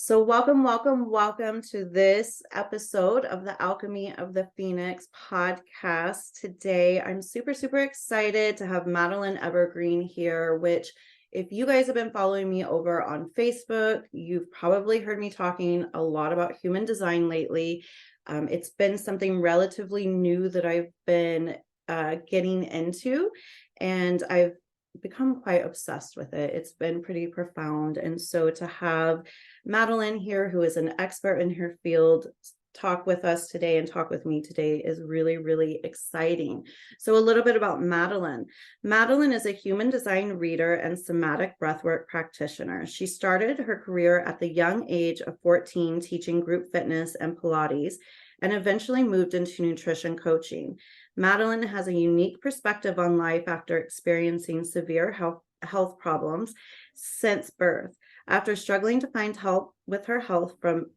So, welcome to this episode of the Alchemy of the Phoenix podcast. Today, I'm super excited to have Madeline Evergreen here, which, if you guys have been following me over on Facebook, you've probably heard me talking a lot about human design lately. It's been something relatively new that I've been getting into, and I've become quite obsessed with it. It's been pretty profound. And so to have Madeline here, who is an expert in her field, talk with us today and talk with me today is really exciting. So a little bit about Madeline. Madeline is a human design reader and somatic breathwork practitioner. She started her career at the young age of 14 teaching group fitness and Pilates, and eventually moved into nutrition coaching. Madeline has a unique perspective on life after experiencing severe health problems since birth. After struggling to find help with her health from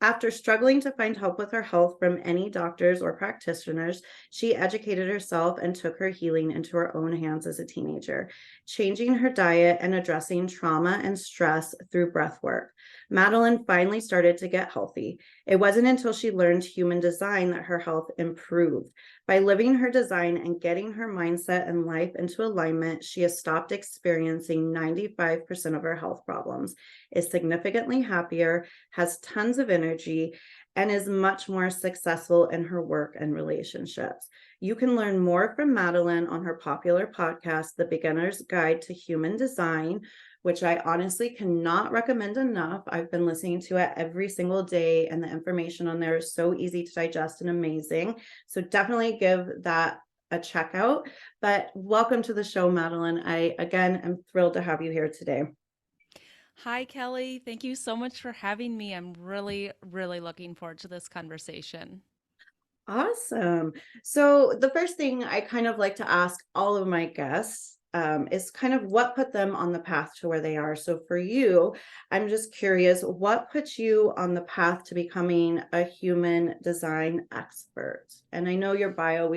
After struggling to find help with her health from any doctors or practitioners, she educated herself and took her healing into her own hands as a teenager, changing her diet and addressing trauma and stress through breath work. Madeline finally started to get healthy. It wasn't until she learned human design that her health improved. By living her design and getting her mindset and life into alignment, she has stopped experiencing 95% of her health problems, is significantly happier, has tons of energy, and is much more successful in her work and relationships. You can learn more from Madeline on her popular podcast, The Beginner's Guide to Human Design, which I honestly cannot recommend enough. I've been listening to it every single day, and the information on there is so easy to digest and amazing. So definitely give that a check out. But welcome to the show, Madeline. I, again, am thrilled to have you here today. Hi, Kelly. Thank you so much for having me. I'm really looking forward to this conversation. Awesome. So the first thing I kind of like to ask all of my guests is kind of what put them on the path to where they are. So for you, I'm just curious, what put you on the path to becoming a human design expert? And I know your bio,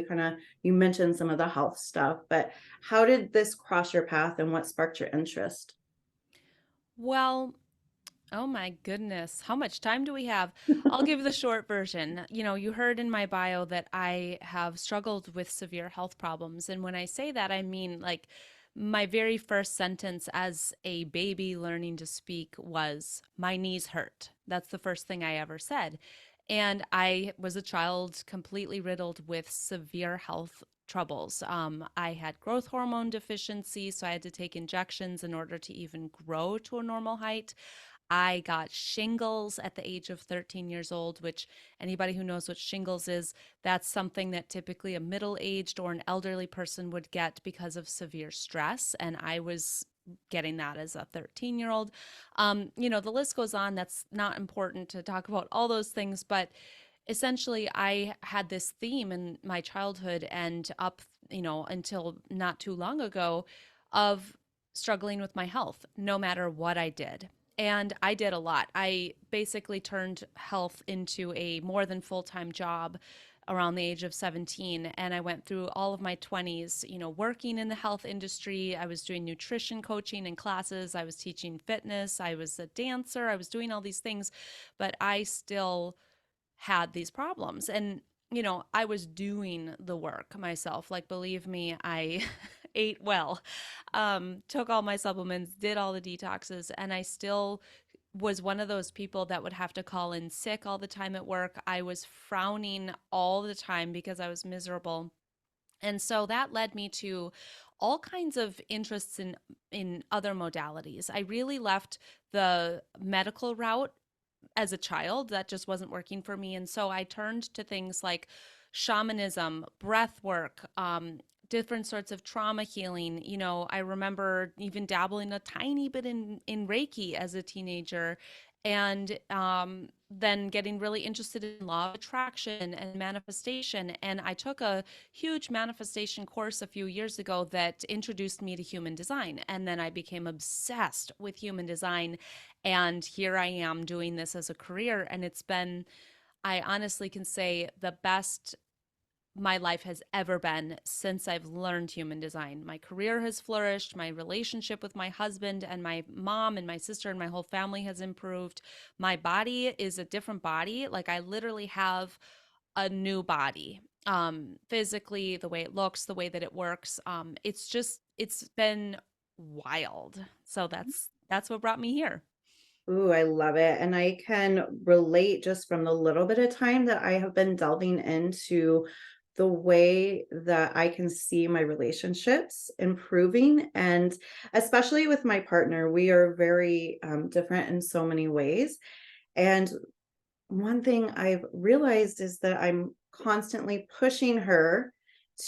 you mentioned some of the health stuff, but how did this cross your path and what sparked your interest? Well, oh my goodness, how much time do we have? I'll give the short version. You heard in my bio that I have struggled with severe health problems. And when I say that, I mean like my very first sentence as a baby learning to speak was, "My knees hurt." That's the first thing I ever said. And I was a child completely riddled with severe health troubles. I had growth hormone deficiency, so I had to take injections in order to even grow to a normal height. I got shingles at the age of 13 years old, which anybody who knows what shingles is, that's something that typically a middle aged or an elderly person would get because of severe stress. And I was getting that as a 13-year-old. The list goes on. That's not important to talk about all those things, but essentially I had this theme in my childhood and up, until not too long ago of struggling with my health no matter what I did. And I did a lot. I basically turned health into a more than full-time job around the age of 17, and I went through all of my 20s, working in the health industry. I was doing nutrition coaching and classes, I was teaching fitness, I was a dancer, I was doing all these things, but I still had these problems. And, I was doing the work myself. Like, believe me, I ate well, took all my supplements, did all the detoxes, and I still was one of those people that would have to call in sick all the time at work. I was frowning all the time because I was miserable. And so that led me to all kinds of interests in other modalities. I really left the medical route as a child. That just wasn't working for me. And so I turned to things like shamanism, breath work, different sorts of trauma healing. I remember even dabbling a tiny bit in Reiki as a teenager, and then getting really interested in law of attraction and manifestation. And I took a huge manifestation course a few years ago that introduced me to human design. And then I became obsessed with human design. And here I am doing this as a career. And it's been, I honestly can say, the best my life has ever been since I've learned human design. My career has flourished, my relationship with my husband and my mom and my sister and my whole family has improved. My body is a different body. Like I literally have a new body. Physically, the way it looks, the way that it works. It's been wild. So that's what brought me here. Ooh, I love it. And I can relate just from the little bit of time that I have been delving into the way that I can see my relationships improving. And especially with my partner, we are very different in so many ways. And one thing I've realized is that I'm constantly pushing her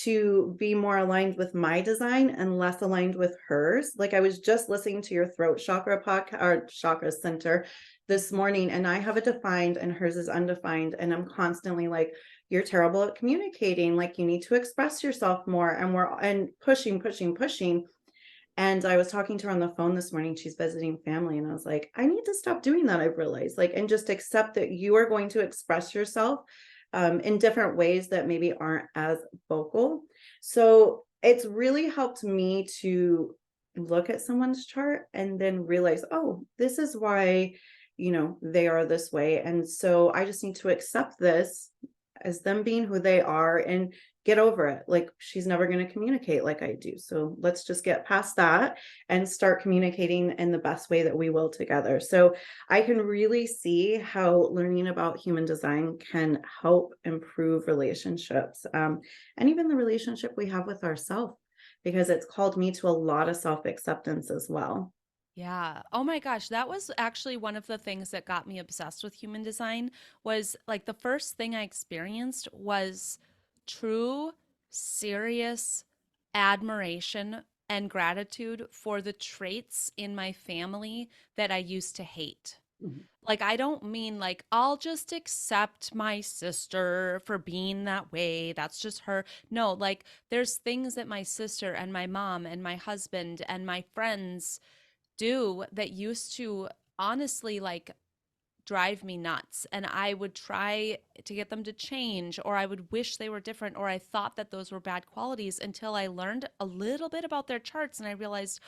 to be more aligned with my design and less aligned with hers. Like I was just listening to your throat chakra podcast or chakra center this morning, and I have it defined and hers is undefined. And I'm constantly like, you're terrible at communicating. Like you need to express yourself more. And pushing, pushing, pushing. And I was talking to her on the phone this morning. She's visiting family. And I was like, I need to stop doing that. I've realized, like, and just accept that you are going to express yourself in different ways that maybe aren't as vocal. So it's really helped me to look at someone's chart and then realize, oh, this is why, they are this way. And so I just need to accept this as them being who they are and get over it. Like she's never going to communicate like I do. So let's just get past that and start communicating in the best way that we will together. So I can really see how learning about human design can help improve relationships, and even the relationship we have with ourselves, because it's called me to a lot of self acceptance as well. Yeah. Oh my gosh, that was actually one of the things that got me obsessed with human design was like the first thing I experienced was true, serious admiration and gratitude for the traits in my family that I used to hate. Mhm. Like, I don't mean like, I'll just accept my sister for being that way. That's just her. No, like, there's things that my sister and my mom and my husband and my friends do that used to honestly like drive me nuts. And I would try to get them to change, or I would wish they were different, or I thought that those were bad qualities until I learned a little bit about their charts and I realized,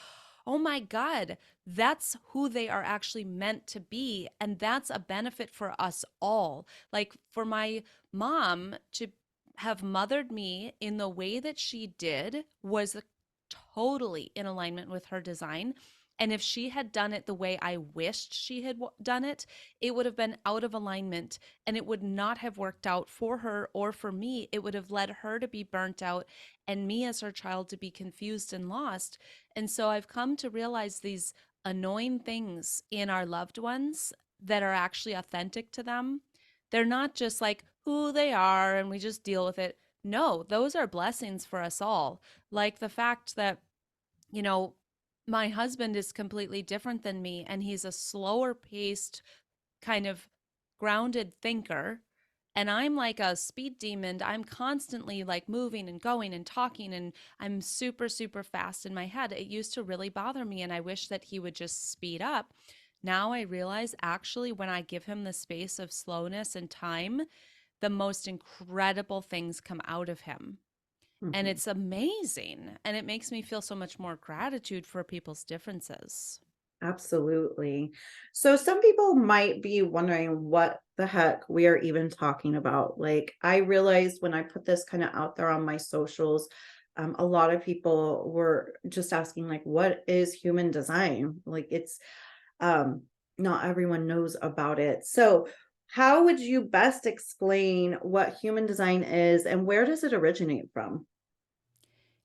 oh my God, that's who they are actually meant to be. And that's a benefit for us all. Like for my mom to have mothered me in the way that she did was totally in alignment with her design. And if she had done it the way I wished she had done it, it would have been out of alignment and it would not have worked out for her or for me. It would have led her to be burnt out and me as her child to be confused and lost. And so I've come to realize these annoying things in our loved ones that are actually authentic to them. They're not just like who they are and we just deal with it. No, those are blessings for us all. Like the fact that, you know, my husband is completely different than me and he's a slower paced, kind of grounded thinker. And I'm like a speed demon. I'm constantly like moving and going and talking, and I'm super, super fast in my head. It used to really bother me, and I wish that he would just speed up. Now I realize actually, when I give him the space of slowness and time, the most incredible things come out of him. And Mhm. it's amazing. And it makes me feel so much more gratitude for people's differences. Absolutely. So some people might be wondering what the heck we are even talking about. Like I realized when I put this kind of out there on my socials, a lot of people were just asking like, what is human design? Like it's um not everyone knows about it. So how would you best explain what human design is and where does it originate from?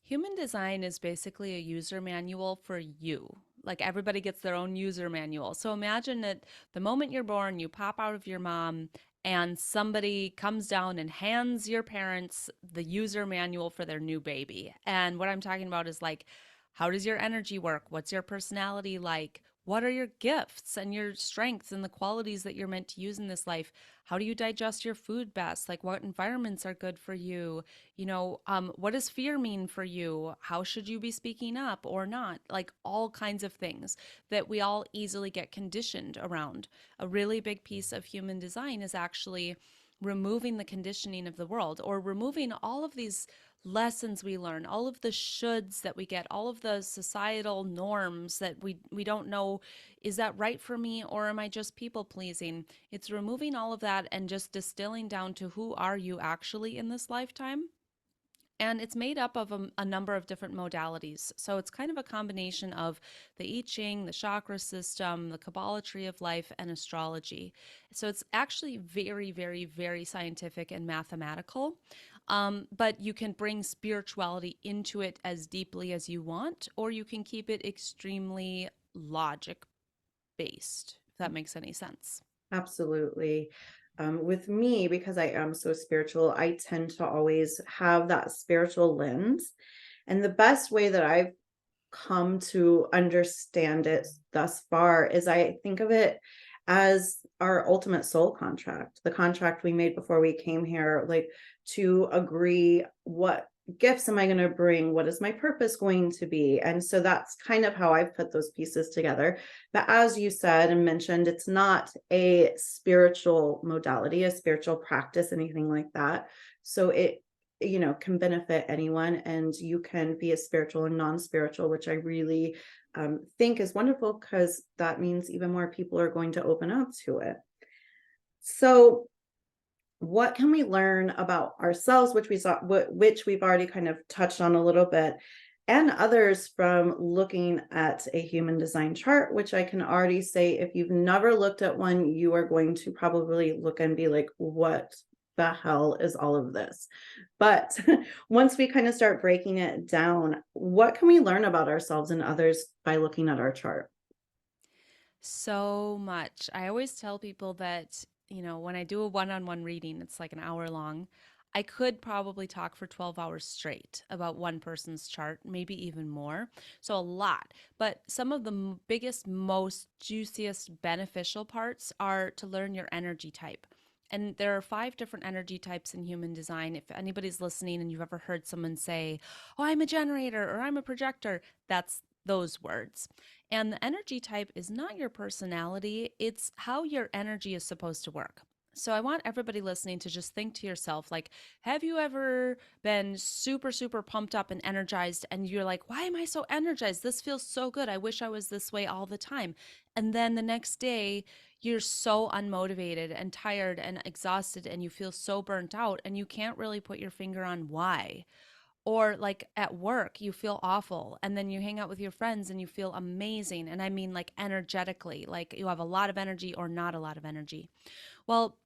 Human design is basically a user manual for you. Like everybody gets their own user manual. So imagine that the moment you're born, you pop out of your mom and somebody comes down and hands your parents the user manual for their new baby. And what I'm talking about is like, how does your energy work? What's your personality like? What are your gifts and your strengths and the qualities that you're meant to use in this life? How do you digest your food best? Like, what environments are good for you? What does fear mean for you? How should you be speaking up or not? Like all kinds of things that we all easily get conditioned around. A really big piece of human design is actually removing the conditioning of the world, or removing all of these lessons we learn, all of the shoulds that we get, all of the societal norms that we don't know, is that right for me, or am I just people pleasing? It's removing all of that and just distilling down to who are you actually in this lifetime. And it's made up of a number of different modalities. So it's kind of a combination of the I Ching, the chakra system, the Kabbalah tree of life, and astrology. So it's actually very, very, very scientific and mathematical. But you can bring spirituality into it as deeply as you want, or you can keep it extremely logic based, if that makes any sense. Absolutely. With me, because I am so spiritual, I tend to always have that spiritual lens. And the best way that I've come to understand it thus far is I think of it as our ultimate soul contract, the contract we made before we came here, like to agree what gifts am I going to bring? What is my purpose going to be? And so that's kind of how I've put those pieces together. But as you said and mentioned, it's not a spiritual modality, a spiritual practice, anything like that. So it can benefit anyone, and you can be a spiritual and non-spiritual, which I really think is wonderful, because that means even more people are going to open up to it. So what can we learn about ourselves, which we saw, which we've already kind of touched on a little bit, and others from looking at a human design chart, which I can already say, if you've never looked at one, you are going to probably look and be like, what the hell is all of this? But once we kind of start breaking it down, what can we learn about ourselves and others by looking at our chart? So much. I always tell people that, when I do a one on one reading, it's like an hour long. I could probably talk for 12 hours straight about one person's chart, maybe even more. So, a lot. But some of the biggest, most juiciest, beneficial parts are to learn your energy type. And there are 5 different energy types in human design. If anybody's listening and you've ever heard someone say, "Oh, I'm a generator," or "I'm a projector," that's those words. And the energy type is not your personality, it's how your energy is supposed to work. So I want everybody listening to just think to yourself, like, have you ever been super, super pumped up and energized, and you're like, why am I so energized? This feels so good. I wish I was this way all the time. And then the next day, you're so unmotivated and tired and exhausted, and you feel so burnt out, and you can't really put your finger on why. Or like at work, you feel awful, and then you hang out with your friends and you feel amazing. And I mean, like energetically, like you have a lot of energy or not a lot of energy. Well,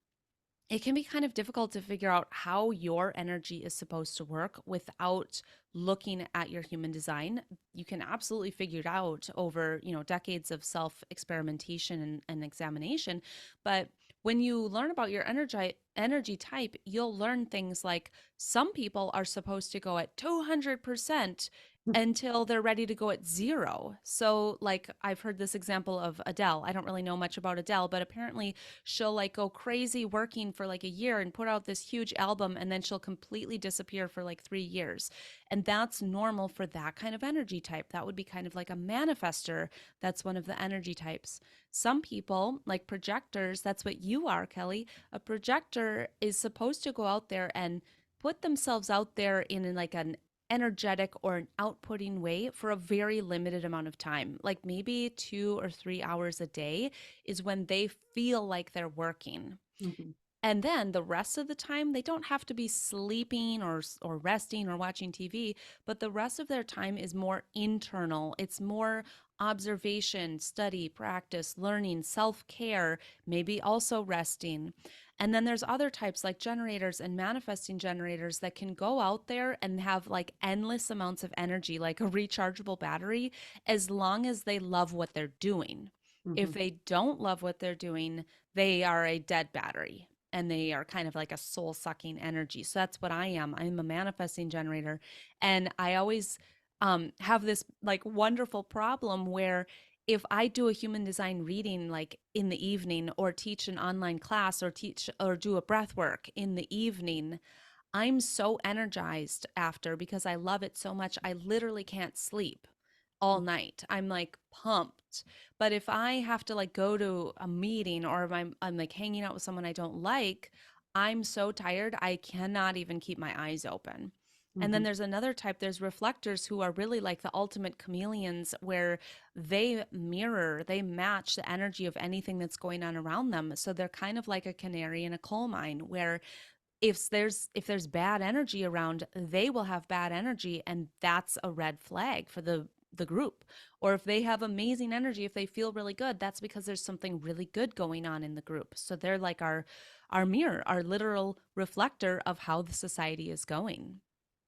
it can be kind of difficult to figure out how your energy is supposed to work without looking at your human design. You can absolutely figure it out over, decades of self experimentation and examination. But when you learn about your energy type, you'll learn things like some people are supposed to go at 200% until they're ready to go at zero. So, like, I've heard this example of Adele. I don't really know much about Adele, but apparently she'll like go crazy working for like a year and put out this huge album, and then she'll completely disappear for like 3 years. And that's normal for that kind of energy type. That would be kind of like a manifester. That's one of the energy types. Some people, like projectors, that's what you are, Kelly. A projector is supposed to go out there and put themselves out there in like an energetic or an outputting way for a very limited amount of time, like maybe 2 or 3 hours a day is when they feel like they're working. Mhm. And then the rest of the time, they don't have to be sleeping or resting or watching TV, but the rest of their time is more internal. It's more observation, study, practice, learning, self-care, maybe also resting. And then there's other types like generators and manifesting generators that can go out there and have like endless amounts of energy, like a rechargeable battery, as long as they love what they're doing. If Mhm. they don't love what they're doing, they are a dead battery, and they are kind of like a soul sucking energy. So that's what I am. I'm a manifesting generator. And I always have this like wonderful problem where if I do a human design reading like in the evening, or teach an online class, or teach or do a breath work in the evening, I'm so energized after because I love it so much. I literally can't sleep all night. I'm like pumped. But if I have to like go to a meeting, or if I'm like hanging out with someone I don't like, I'm so tired, I cannot even keep my eyes open. And then Mhm. there's another type, there's reflectors who are really like the ultimate chameleons, where they mirror, they match the energy of anything that's going on around them. So they're kind of like a canary in a coal mine, where if there's bad energy around, they will have bad energy, and that's a red flag for the group. Or if they have amazing energy, if they feel really good, that's because there's something really good going on in the group. So they're like our mirror, our literal reflector of how the society is going.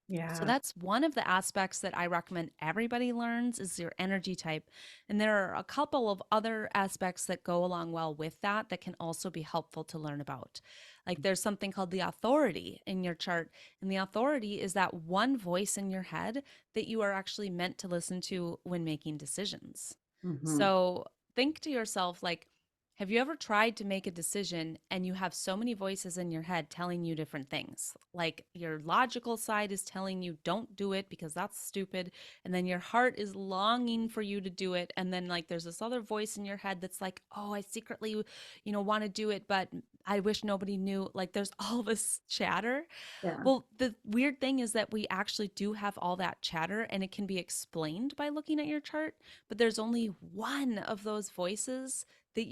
So Yeah. that's one of the aspects that I recommend everybody learns, is your energy type. And there are a couple of other aspects that go along well with that that can also be helpful to learn about. Like there's something called the authority in your chart. And the authority is that one voice in your head that you are actually meant to listen to when making decisions. Mhm. So think to yourself, like, have you ever tried to make a decision and you have so many voices in your head telling you different things? Like your logical side is telling you don't do it because that's stupid, and then your heart is longing for you to do it, and then like there's this other voice in your head that's like, "Oh, I secretly, want to do it, but I wish nobody knew." Like there's all this chatter. Yeah. Well, the weird thing is that we actually do have all that chatter, and it can be explained by looking at your chart, but there's only one of those voices that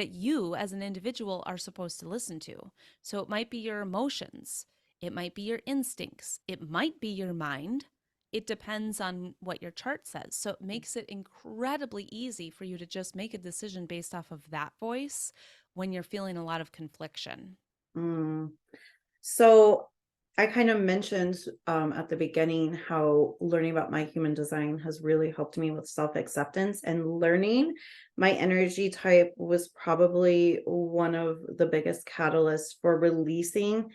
you as an individual are supposed to listen to. So it might be your emotions, it might be your instincts, it might be your mind. It depends on what your chart says. So it makes it incredibly easy for you to just make a decision based off of that voice when you're feeling a lot of confliction. Mm. So I kind of mentioned at the beginning how learning about my human design has really helped me with self-acceptance, and learning my energy type was probably one of the biggest catalysts for releasing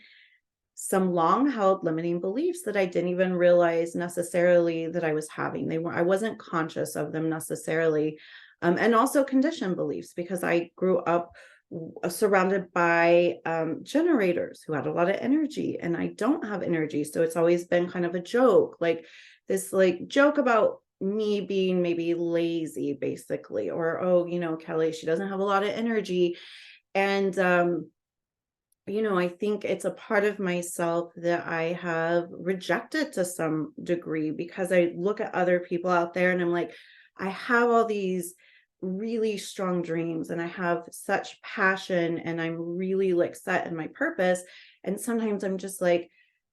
some long held limiting beliefs that I didn't even realize necessarily that I was having. I wasn't conscious of them necessarily. And also conditioned beliefs, because I grew up surrounded by generators who had a lot of energy, and I don't have energy. So it's always been kind of a joke, like this like joke about me being maybe lazy, basically, or, oh, Kelly, she doesn't have a lot of energy. And I think it's a part of myself that I have rejected to some degree, because I look at other people out there and I'm like, I have all these really strong dreams and I have such passion and I'm really like set in my purpose. And sometimes I'm just like,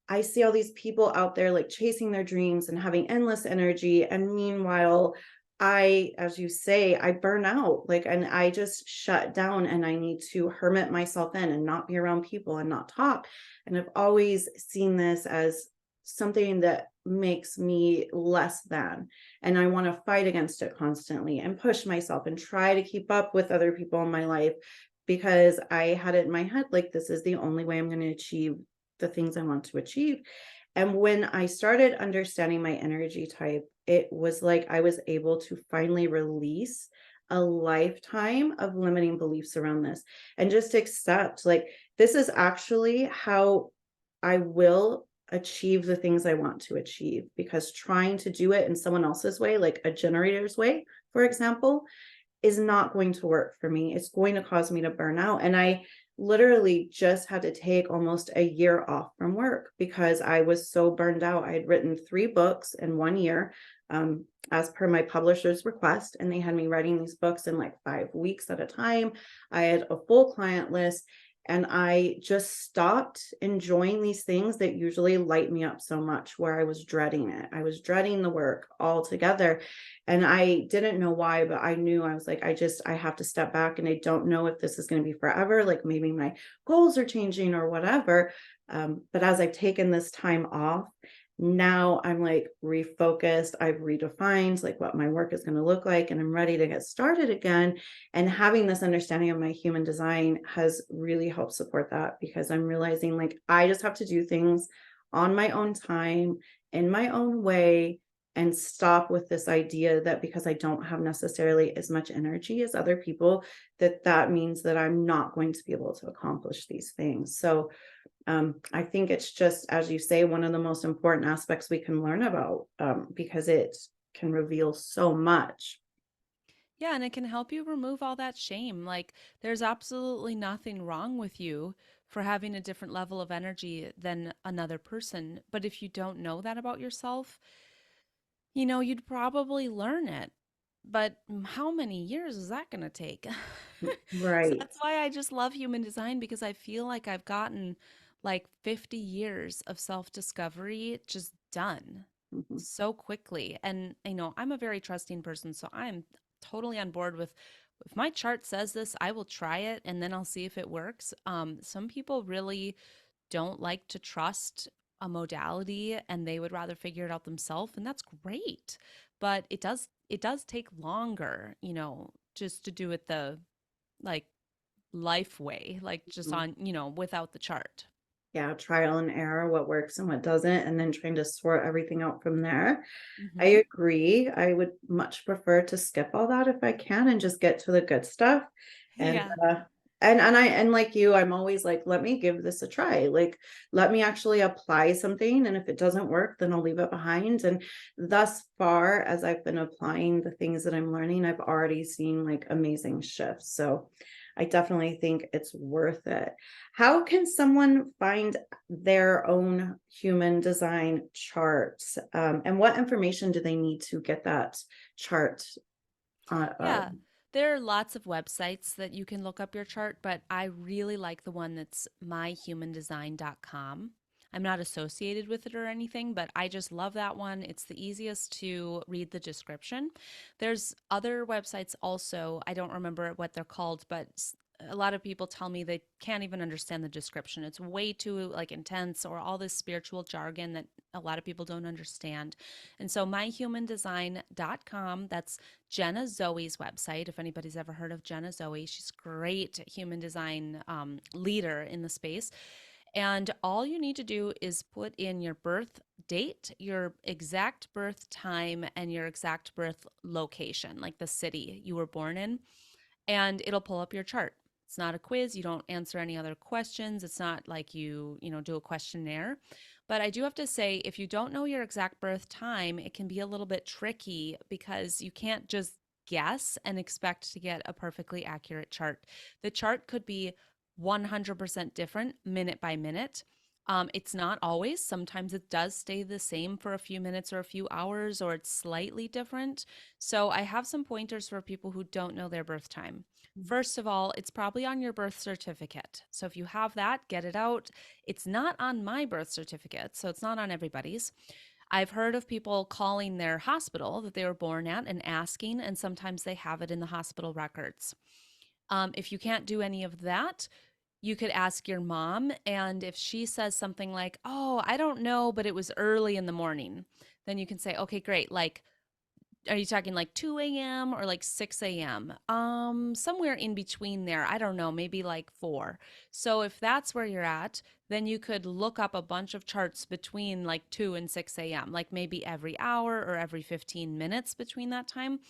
I see all these people out there like chasing their dreams and having endless energy. And meanwhile, as you say, I burn out, like, and I just shut down and I need to hermit myself in and not be around people and not talk. And I've always seen this as something that makes me less than. And I want to fight against it constantly and push myself and try to keep up with other people in my life, because I had it in my head like, this is the only way I'm going to achieve the things I want to achieve. And when I started understanding my energy type, it was like I was able to finally release a lifetime of limiting beliefs around this and just accept, like, this is actually how I will achieve the things I want to achieve, because trying to do it in someone else's way, like a generator's way, for example, is not going to work for me. It's going to cause me to burn out. And I literally just had to take almost a year off from work because I was so burned out. I had written 3 books in 1 year, as per my publisher's request, and they had me writing these books in like 5 weeks at a time. I had a full client list. And I just stopped enjoying these things that usually light me up so much, where I was dreading it. I was dreading the work altogether. And I didn't know why, but I knew, I was like, I have to step back, and I don't know if this is going to be forever. Like maybe my goals are changing or whatever. But as I've taken this time off, now I'm like refocused. I've redefined like what my work is going to look like, and I'm ready to get started again. And having this understanding of my human design has really helped support that, because I'm realizing like I just have to do things on my own time, in my own way, and stop with this idea that because I don't have necessarily as much energy as other people, that means that I'm not going to be able to accomplish these things. So I think it's just, as you say, one of the most important aspects we can learn about, because it can reveal so much. Yeah, and it can help you remove all that shame. Like, there's absolutely nothing wrong with you for having a different level of energy than another person. But if you don't know that about yourself, you'd probably learn it. But how many years is that going to take? So Right. that's why I just love human design, because I feel like I've gotten like 50 years of self discovery just done Mhm. so quickly. And, I'm a very trusting person. So I'm totally on board with if my chart says this, I will try it and then I'll see if it works. Some people really don't like to trust a modality and they would rather figure it out themselves, and that's great. But it does take longer, just to do it the like life way, like just Mhm. on, without the chart. Yeah, trial and error, what works and what doesn't, and then trying to sort everything out from there. I Mhm. agree. I would much prefer to skip all that if I can and just get to the good stuff. And Yeah. uh and like you, I'm always like, let me give this a try. Like, let me actually apply something. And if it doesn't work, then I'll leave it behind. And thus far, as I've been applying the things that I'm learning, I've already seen like amazing shifts. So I definitely think it's worth it. How can someone find their own human design charts? And what information do they need to get that chart? Uh, uh, Yeah, there are lots of websites that you can look up your chart, but I really like the one that's myhumandesign.com. I'm not associated with it or anything, but I just love that one. It's the easiest to read the description. There's other websites also. I don't remember what they're called, but a lot of people tell me they can't even understand the description. It's way too like intense, or all this spiritual jargon that a lot of people don't understand. And so myhumandesign.com, that's Jenna Zoe's website. If anybody's ever heard of Jenna Zoe, she's a great human design leader in the space. And all you need to do is put in your birth date, your exact birth time, and your exact birth location, like the city you were born in, and it'll pull up your chart. It's not a quiz. You don't answer any other questions. It's not like you do a questionnaire. But I do have to say, if you don't know your exact birth time, it can be a little bit tricky because you can't just guess and expect to get a perfectly accurate chart. The chart could be 100% different minute by minute. It's not always. Sometimes it does stay the same for a few minutes or a few hours, or it's slightly different. So I have some pointers for people who don't know their birth time. First of all, it's probably on your birth certificate. So if you have that, get it out. It's not on my birth certificate, so it's not on everybody's. I've heard of people calling their hospital that they were born at and asking, and sometimes they have it in the hospital records. If you can't do any of that, you could ask your mom. And if she says something like, "Oh, I don't know, but it was early in the morning," then you can say, "Okay, great. Like, are you talking like 2 a.m. or like 6 a.m.?" Somewhere in between there. I don't know, maybe like 4. So if that's where you're at, then you could look up a bunch of charts between like 2 and 6 a.m., like maybe every hour or every 15 minutes between that time.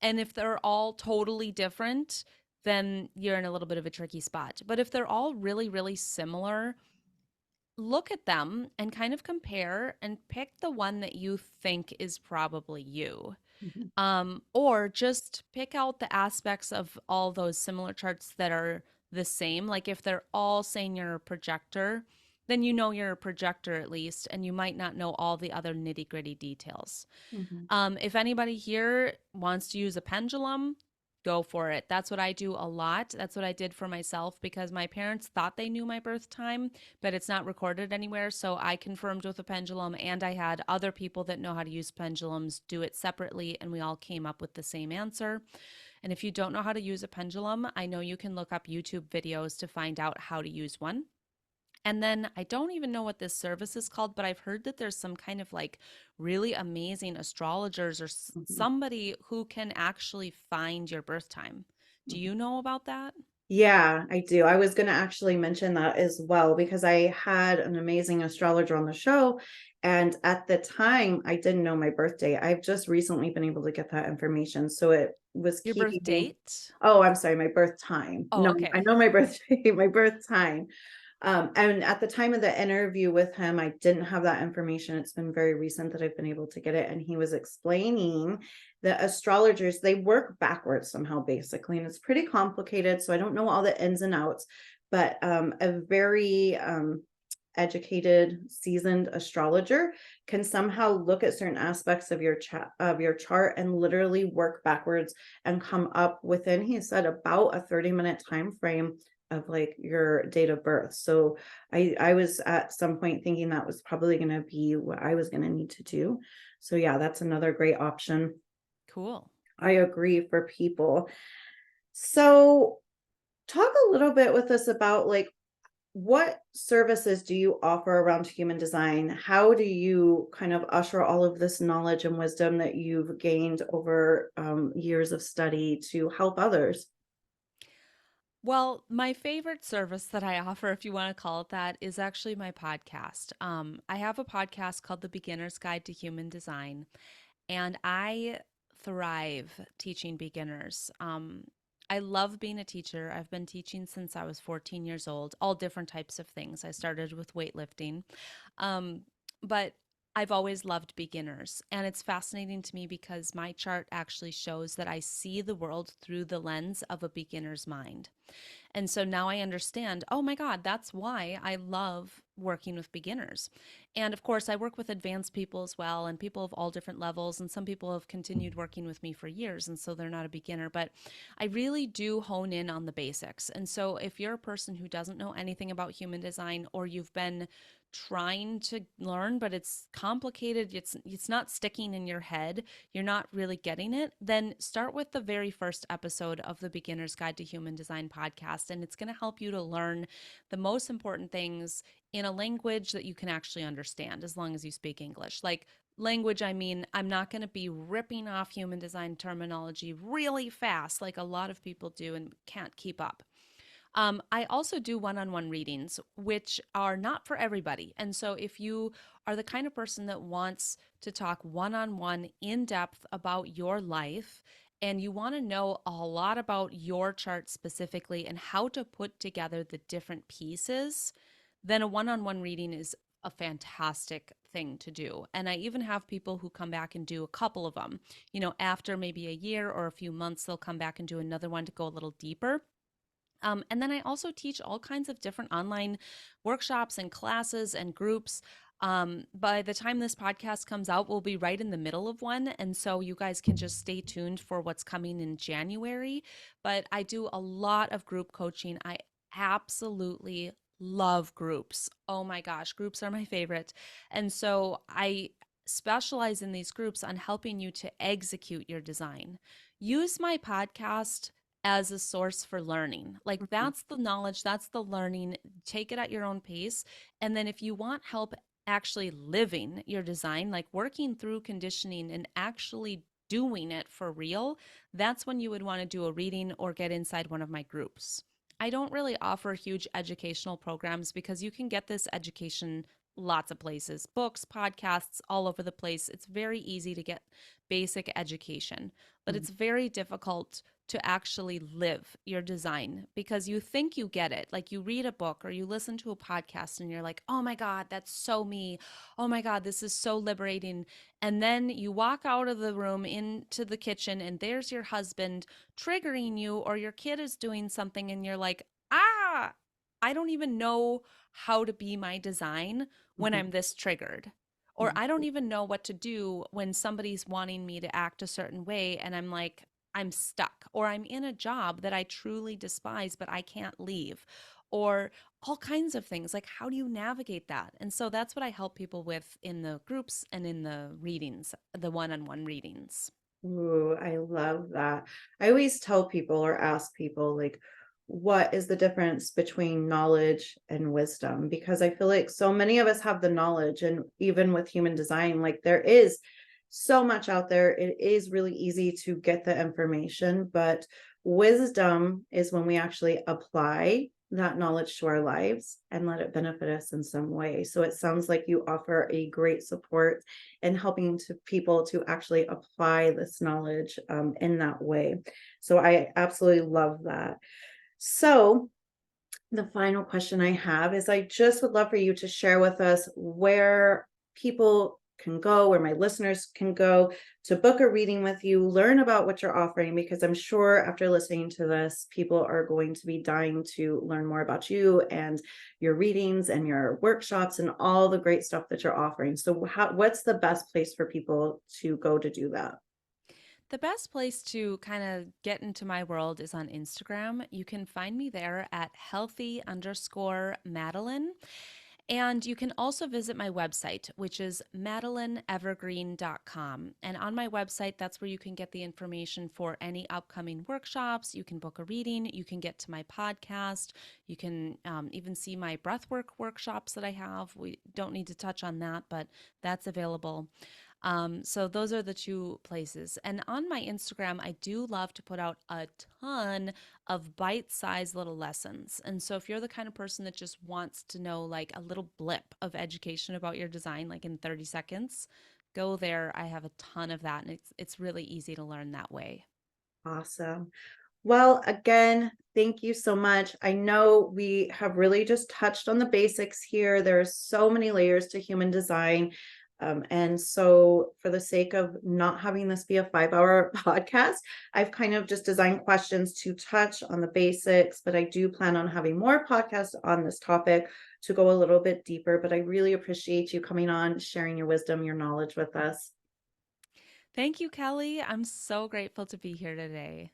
And if they're all totally different, then you're in a little bit of a tricky spot. But if they're all really, really similar, look at them and kind of compare and pick the one that you think is probably you. mhm, Or just pick out the aspects of all those similar charts that are the same. Like if they're all saying you're a projector, then you know you're a projector at least, and you might not know all the other nitty gritty details. mhm, If anybody here wants to use a pendulum, go for it. That's what I do a lot. That's what I did for myself because my parents thought they knew my birth time, but it's not recorded anywhere. So I confirmed with a pendulum, and I had other people that know how to use pendulums do it separately, and we all came up with the same answer. And if you don't know how to use a pendulum, I know you can look up YouTube videos to find out how to use one. And then I don't even know what this service is called, but I've heard that there's some kind of like really amazing astrologers or mhm, somebody who can actually find your birth time. Do mhm. you know about that? Yeah, I do. I was going to actually mention that as well because I had an amazing astrologer on the show. And at the time, I didn't know my birthday. I've just recently been able to get that information. So it was Your keeping birth me. date? Oh, I'm sorry, my birth time. Oh, No, I okay. know my birthday, my birth time. And at the time of the interview with him, I didn't have that information. It's been very recent that I've been able to get it. And he was explaining the astrologers, they work backwards somehow, basically. And it's pretty complicated. So I don't know all the ins and outs. but a very educated, seasoned astrologer can somehow look at certain aspects of your chart and literally work backwards and come up within, he said, about a 30-minute time frame of like your date of birth. So I was at some point thinking that was probably going to be what I was going to need to do. So yeah, that's another great option. Cool. I agree for people. So talk a little bit with us about like what services do you offer around human design? How do you kind of usher all of this knowledge and wisdom that you've gained over years of study to help others? Well, my favorite service that I offer, if you want to call it that, is actually my podcast. I have a podcast called The Beginner's Guide to Human Design, and I thrive teaching beginners. I love being a teacher. I've been teaching since I was 14 years old, all different types of things. I started with weightlifting, um, but I've always loved beginners. And it's fascinating to me because my chart actually shows that I see the world through the lens of a beginner's mind. And so now I understand, oh my God, that's why I love working with beginners. And of course, I work with advanced people as well, and people of all different levels. And some people have continued working with me for years, and so they're not a beginner. But I really do hone in on the basics. And so if you're a person who doesn't know anything about human design, or you've been trying to learn but it's complicated, it's not sticking in your head, you're not really getting it, then start with the very first episode of the Beginner's Guide to Human Design podcast, and it's going to help you to learn the most important things in a language that you can actually understand, as long as you speak English. Like language, I mean, I'm not going to be ripping off human design terminology really fast like a lot of people do and can't keep up. I also do one on one readings, which are not for everybody. And so, if you are the kind of person that wants to talk one on one in depth about your life, and you want to know a lot about your chart specifically and how to put together the different pieces, then a one on one reading is a fantastic thing to do. And I even have people who come back and do a couple of them. After maybe a year or a few months, they'll come back and do another one to go a little deeper. And then I also teach all kinds of different online workshops and classes and groups. By the time this podcast comes out, we'll be right in the middle of one. And so you guys can just stay tuned for what's coming in January. But I do a lot of group coaching. I absolutely love groups. Oh my gosh, groups are my favorite. And so I specialize in these groups on helping you to execute your design. Use my podcast as a source for learning. Like Mhm. that's the knowledge, that's the learning. Take it at your own pace. And then if you want help actually living your design, like working through conditioning and actually doing it for real, that's when you would want to do a reading or get inside one of my groups. I don't really offer huge educational programs because you can get this education lots of places, books, podcasts, all over the place. It's very easy to get basic education, but Mhm. it's very difficult to actually live your design because you think you get it. Like you read a book or you listen to a podcast and you're like, oh my God, that's so me. Oh my God, this is so liberating. And then you walk out of the room into the kitchen and there's your husband triggering you, or your kid is doing something and you're like, ah, I don't even know how to be my design when Mhm. I'm this triggered. Or Mhm. I don't even know what to do when somebody's wanting me to act a certain way and I'm like, I'm stuck, or I'm in a job that I truly despise, but I can't leave, or all kinds of things. Like, how do you navigate that? And so that's what I help people with in the groups and in the readings, the one on one readings. Ooh, I love that. I always tell people or ask people, like, what is the difference between knowledge and wisdom? Because I feel like so many of us have the knowledge, and even with human design, like, there is so much out there. It is really easy to get the information, but wisdom is when we actually apply that knowledge to our lives and let it benefit us in some way. So it sounds like you offer a great support and helping to people to actually apply this knowledge in that way. So I absolutely love that. So the final question I have is I just would love for you to share with us where people can go, where my listeners can go to book a reading with you, learn about what you're offering, because I'm sure after listening to this, people are going to be dying to learn more about you and your readings and your workshops and all the great stuff that you're offering. So, what's the best place for people to go to do that? The best place to kind of get into my world is on Instagram. You can find me there at healthy underscore Madeline. And you can also visit my website, which is madelineevergreen.com. And on my website, that's where you can get the information for any upcoming workshops. You can book a reading. You can get to my podcast. You can even see my breathwork workshops that I have. We don't need to touch on that, but that's available. So those are the two places. And on my Instagram, I do love to put out a ton of bite-sized little lessons. And so if you're the kind of person that just wants to know like a little blip of education about your design, like in 30 seconds, go there. I have a ton of that, and it's really easy to learn that way. Awesome. Well, again, thank you so much. I know we have really just touched on the basics here. There are so many layers to human design. And so, for the sake of not having this be a 5 hour podcast, I've kind of just designed questions to touch on the basics, but I do plan on having more podcasts on this topic to go a little bit deeper. But I really appreciate you coming on, sharing your wisdom, your knowledge with us. Thank you, Kelly. I'm so grateful to be here today.